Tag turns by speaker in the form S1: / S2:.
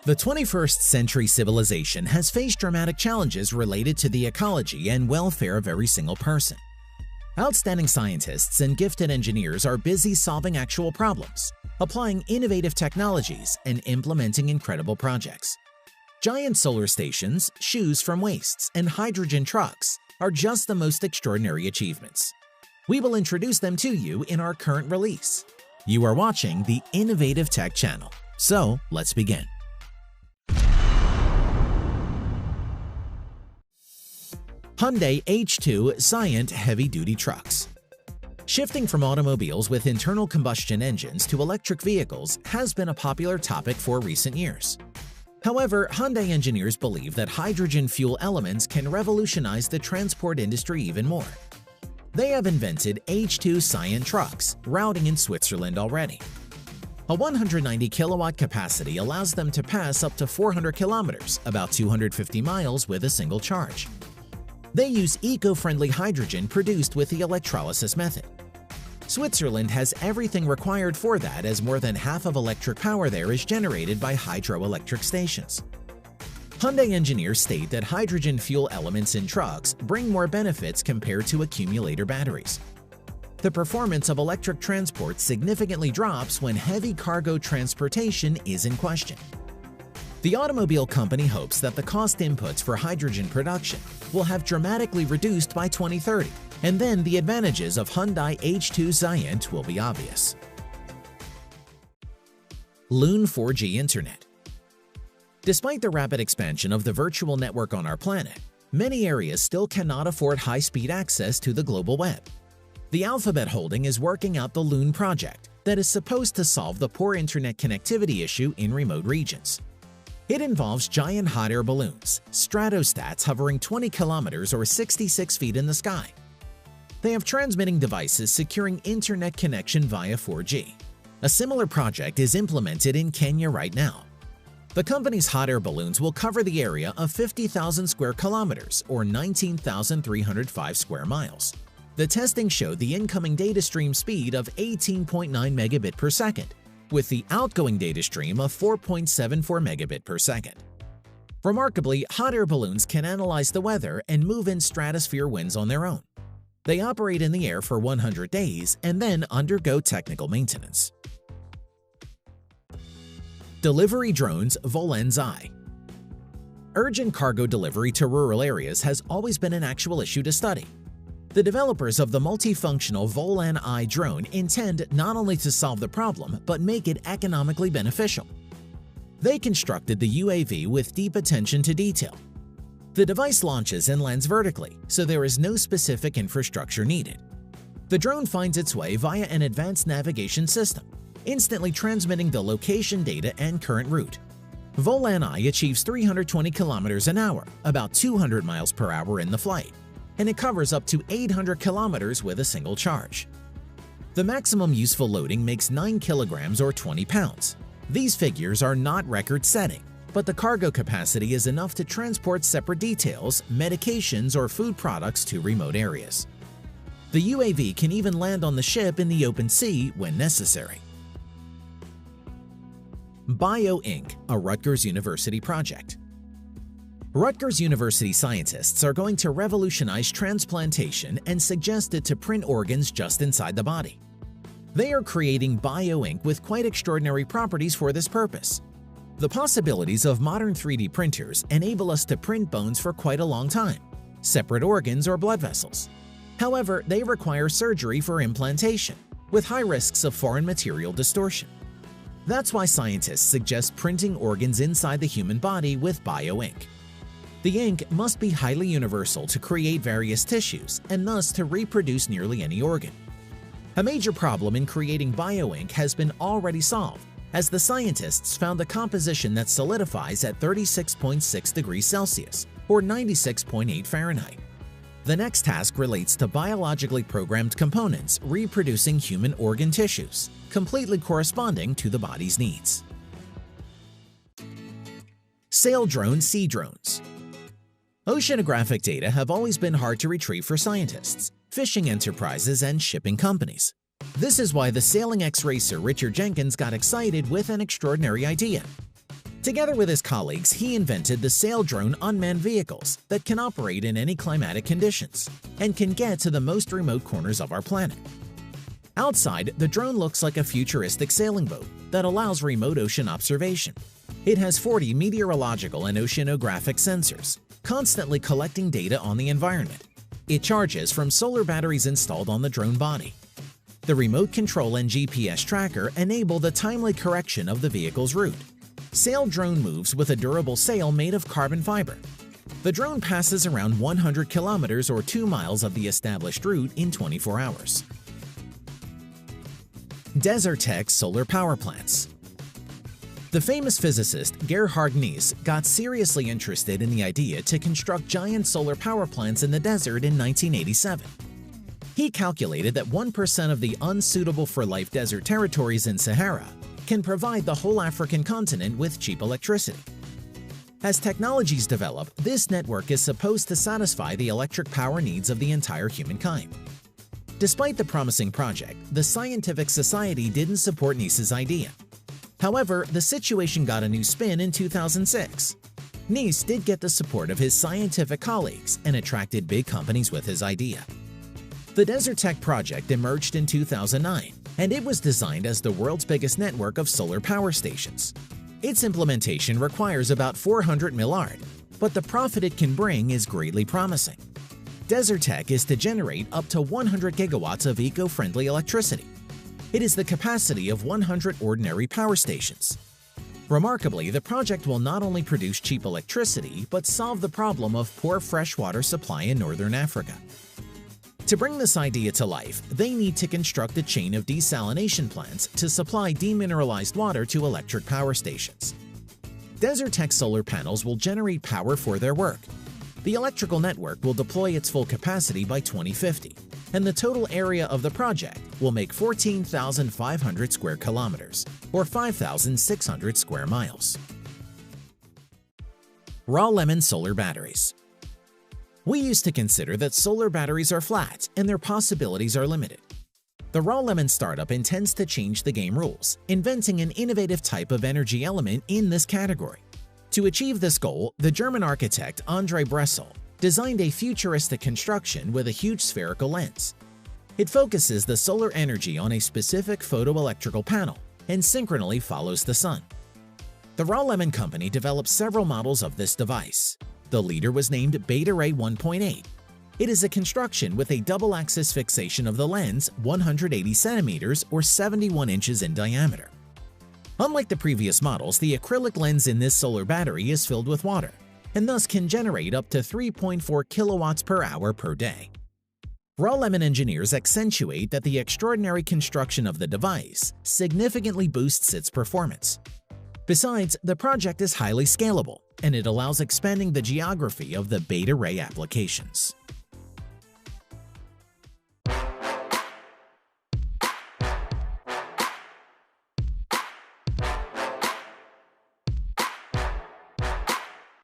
S1: The 21st century civilization has faced dramatic challenges related to the ecology and welfare of every single person. Outstanding scientists and gifted engineers are busy solving actual problems, applying innovative technologies, and implementing incredible projects. Giant solar stations, shoes from wastes, and hydrogen trucks are just the most extraordinary achievements. We will introduce them to you in our current release. You are watching the Innovative Tech channel, so let's begin. Hyundai H2 Giant heavy-duty trucks. Shifting from automobiles with internal combustion engines to electric vehicles has been a popular topic for recent years. However, Hyundai engineers believe that hydrogen fuel elements can revolutionize the transport industry even more. They have invented H2 Giant trucks, routing in Switzerland already. A 190 kilowatt capacity allows them to pass up to 400 kilometers, about 250 miles, with a single charge. They use eco-friendly hydrogen produced with the electrolysis method. Switzerland has everything required for that, as more than half of electric power there is generated by hydroelectric stations. Hyundai engineers state that hydrogen fuel elements in trucks bring more benefits compared to accumulator batteries. The performance of electric transport significantly drops when heavy cargo transportation is in question. The automobile company hopes that the cost inputs for hydrogen production will have dramatically reduced by 2030, and then the advantages of Hyundai H2 Giant will be obvious. Loon 4G Internet. Despite the rapid expansion of the virtual network on our planet, many areas still cannot afford high-speed access to the global web. The Alphabet Holding is working out the Loon project that is supposed to solve the poor internet connectivity issue in remote regions. It involves giant hot air balloons, stratostats hovering 20 kilometers or 66 feet in the sky. They have transmitting devices securing internet connection via 4G. A similar project is implemented in Kenya right now. The company's hot air balloons will cover the area of 50,000 square kilometers or 19,305 square miles. The testing showed the incoming data stream speed of 18.9 megabit per second, with the outgoing data stream of 4.74 megabit per second. Remarkably, hot air balloons can analyze the weather and move in stratosphere winds on their own. They operate in the air for 100 days and then undergo technical maintenance. Delivery drones Volan's Eye. Urgent cargo delivery to rural areas has always been an actual issue to study. The developers of the multifunctional Volan Eye drone intend not only to solve the problem, but make it economically beneficial. They constructed the UAV with deep attention to detail. The device launches and lands vertically, so there is no specific infrastructure needed. The drone finds its way via an advanced navigation system, instantly transmitting the location data and current route. Volan Eye achieves 320 kilometers an hour, about 200 miles per hour in the flight, and it covers up to 800 kilometers with a single charge. The maximum useful loading makes 9 kilograms or 20 pounds. These figures are not record-setting, but the cargo capacity is enough to transport separate details, medications, or food products to remote areas. The UAV can even land on the ship in the open sea when necessary. Bioink, a Rutgers University project. Rutgers University scientists are going to revolutionize transplantation and suggested to print organs just inside the body. They are creating Bioink with quite extraordinary properties for this purpose. The possibilities of modern 3D printers enable us to print bones for quite a long time, separate organs or blood vessels. However, they require surgery for implantation, with high risks of foreign material distortion. That's why scientists suggest printing organs inside the human body with Bioink. The ink must be highly universal to create various tissues and thus to reproduce nearly any organ. A major problem in creating Bioink has been already solved, as the scientists found a composition that solidifies at 36.6 degrees Celsius or 96.8 Fahrenheit. The next task relates to biologically programmed components reproducing human organ tissues, completely corresponding to the body's needs. Sail drone Sea drones. Oceanographic data have always been hard to retrieve for scientists, fishing enterprises, and shipping companies. This is why the sailing ex-racer Richard Jenkins got excited with an extraordinary idea. Together with his colleagues, he invented the Sail Drone unmanned vehicles that can operate in any climatic conditions and can get to the most remote corners of our planet. Outside, the drone looks like a futuristic sailing boat that allows remote ocean observation. It has 40 meteorological and oceanographic sensors, constantly collecting data on the environment. It charges from solar batteries installed on the drone body. The remote control and GPS tracker enable the timely correction of the vehicle's route. Sail Drone moves with a durable sail made of carbon fiber. The drone passes around 100 kilometers or 2 miles of the established route in 24 hours. Desertec solar power plants. The famous physicist Gerhard Nies got seriously interested in the idea to construct giant solar power plants in the desert in 1987. He calculated that 1% of the unsuitable for life desert territories in Sahara can provide the whole African continent with cheap electricity. As technologies develop, this network is supposed to satisfy the electric power needs of the entire humankind. Despite the promising project, the scientific society didn't support Nies's idea. However, the situation got a new spin in 2006. Nies did get the support of his scientific colleagues and attracted big companies with his idea. The Desertec project emerged in 2009, and it was designed as the world's biggest network of solar power stations. Its implementation requires about 400 milliard, but the profit it can bring is greatly promising. Desertec is to generate up to 100 gigawatts of eco-friendly electricity. It is the capacity of 100 ordinary power stations. Remarkably, the project will not only produce cheap electricity, but solve the problem of poor freshwater supply in northern Africa. To bring this idea to life, they need to construct a chain of desalination plants to supply demineralized water to electric power stations. Desertec solar panels will generate power for their work. The electrical network will deploy its full capacity by 2050, and the total area of the project will make 14,500 square kilometers, or 5,600 square miles. Raw lemon solar batteries. We used to consider that solar batteries are flat and their possibilities are limited. The Raw Lemon startup intends to change the game rules, inventing an innovative type of energy element in this category. To achieve this goal, the German architect Andre Bressel designed a futuristic construction with a huge spherical lens. It focuses the solar energy on a specific photoelectrical panel and synchronally follows the sun. The Raw Lemon company developed several models of this device. The leader was named Beta Ray 1.8. It is a construction with a double-axis fixation of the lens 180 centimeters or 71 inches in diameter. Unlike the previous models, the acrylic lens in this solar battery is filled with water and thus can generate up to 3.4 kilowatts per hour per day. Raw Lemon engineers accentuate that the extraordinary construction of the device significantly boosts its performance. Besides, the project is highly scalable, and it allows expanding the geography of the beta ray applications.